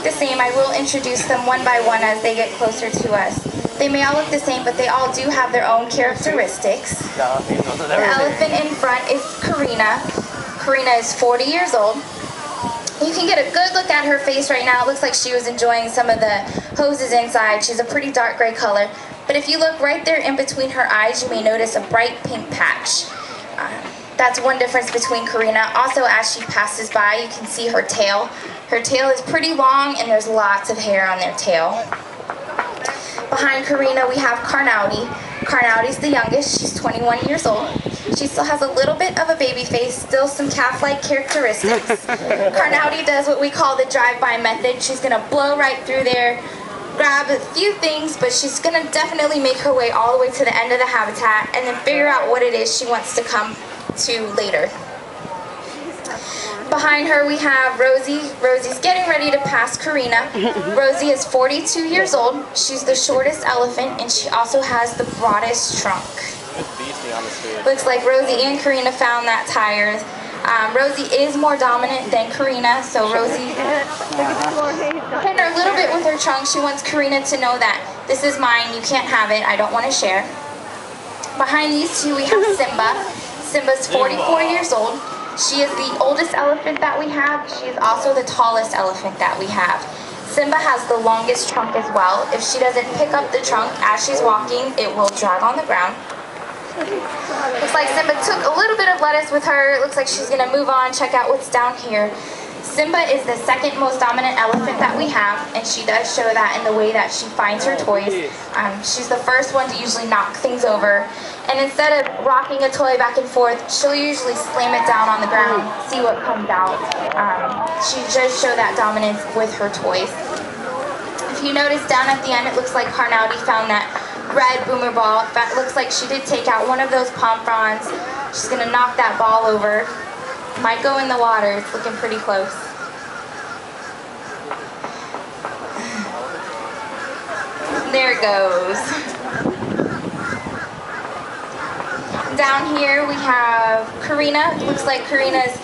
the same, I will introduce them one by one as they get closer to us. They may all look the same, but they all do have their own characteristics. The elephant in front is Karina. Karina is 40 years old. You can get a good look at her face right now. It looks like she was enjoying some of the hoses inside. She's a pretty dark gray color. But if you look right there in between her eyes, you may notice a bright pink patch. That's one difference between Karina. Also, as she passes by, you can see her tail. Her tail is pretty long, and there's lots of hair on their tail. Behind Karina, we have Carnauty. Carnauty's the youngest. She's 21 years old. She still has a little bit of a baby face, still some calf-like characteristics. Carnauty does what we call the drive-by method. She's going to blow right through there, grab a few things, but she's going to definitely make her way all the way to the end of the habitat and then figure out what it is she wants to come to later. Behind her we have Rosie. Rosie's getting ready to pass Karina. Rosie is 42 years old. She's the shortest elephant, and she also has the broadest trunk. Looks like Rosie and Karina found that tired. Rosie is more dominant than Karina, so Rosie hitting her a little bit with her trunk. She wants Karina to know that this is mine, you can't have it, I don't want to share. Behind these two we have Simba. Simba's 44 years old. She is the oldest elephant that we have. She is also the tallest elephant that we have. Simba has the longest trunk as well. If she doesn't pick up the trunk as she's walking, it will drag on the ground. Looks like Simba took a little bit of lettuce with her. It looks like she's going to move on, check out what's down here. Simba is the second most dominant elephant that we have, and she does show that in the way that she finds her toys. She's the first one to usually knock things over, and instead of rocking a toy back and forth, she'll usually slam it down on the ground, see what comes out. She does show that dominance with her toys. If you notice down at the end, it looks like Carnauty found that red boomer ball. That looks like she did take out one of those pomfrons. She's going to knock that ball over. Might go in the water. It's looking pretty close. There it goes. Down here we have Karina. It looks like Karina's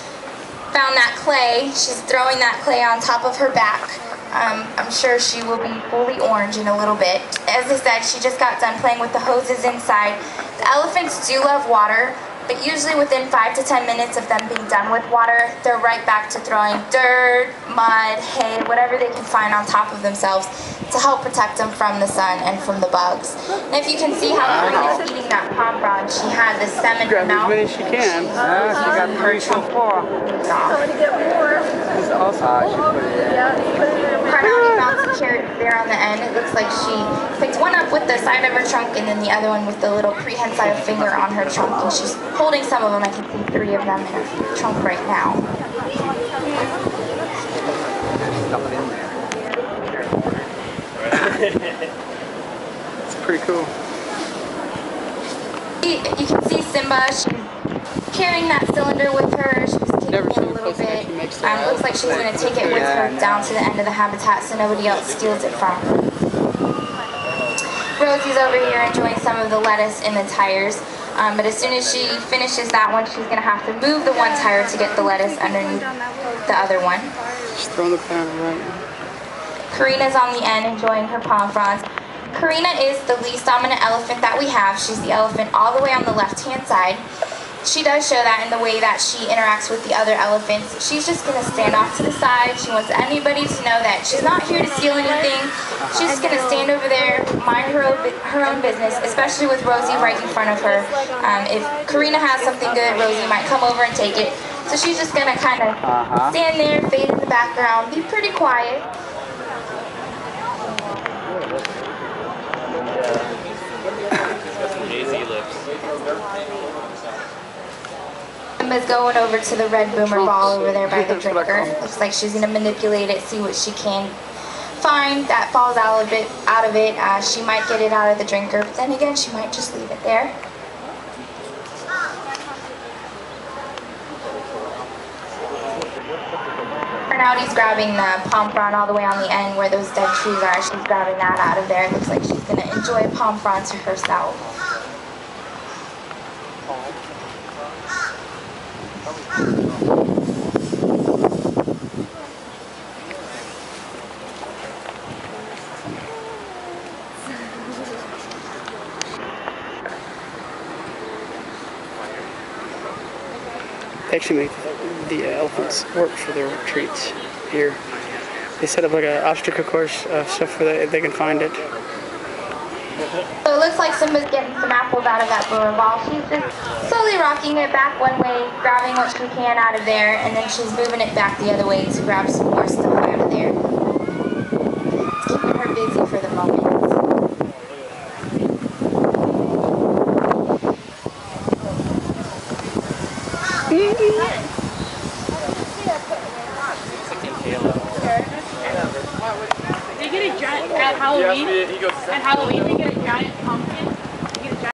found that clay. She's throwing that clay on top of her back. I'm sure she will be fully orange in a little bit. As I said, she just got done playing with the hoses inside. The elephants do love water, but usually within 5 to 10 minutes of them being done with water, they're right back to throwing dirt, mud, hay, whatever they can find on top of themselves to help protect them from the sun and from the bugs. And if you can see how Karina's eating that pomfron, she had the stem in her mouth. As many as she can. She got 3 so far. This also Carnauty found some carrots there on the end. It looks like she picked one up with the side of her trunk and then the other one with the little prehensile finger on her trunk. And she's holding some of them. I can see 3 of them in her trunk right now. It's pretty cool. You can see Simba. She's carrying that cylinder with her. She's taking it a little bit. Looks like she's going to take it with her down to the end of the habitat so nobody else steals it from her. Rosie's over here enjoying some of the lettuce in the tires. But as soon as she finishes that one, she's going to have to move the one tire to get the lettuce underneath the other one. She's throwing the camera right now. Karina's on the end enjoying her pomfrons. Karina is the least dominant elephant that we have. She's the elephant all the way on the left-hand side. She does show that in the way that she interacts with the other elephants. She's just going to stand off to the side. She wants anybody to know that she's not here to steal anything. She's just going to stand over there, mind her own business, especially with Rosie right in front of her. If Karina has something good, Rosie might come over and take it. So she's just going to kind of stand there, fade in the background, be pretty quiet. Simba's going over to the red boomer ball over there by the drinker. Looks like she's going to manipulate it, see what she can find that falls out of it. She might get it out of the drinker, but then again, she might just leave it there. Carnauty's grabbing the pomfron all the way on the end where those dead trees are. She's grabbing that out of there. It looks like she's going to enjoy a pomfron to herself. They actually make the elephants work for their treats here. They set up like an obstacle course of stuff where they can find it. So it looks like Simba's getting some apples out of that blue ball. She's just slowly rocking it back one way, grabbing what she can out of there, and then she's moving it back the other way to grab some more stuff out of there. It's keeping her busy for the moment. They get a giant at Halloween. At Halloween, they get a giant pumpkin.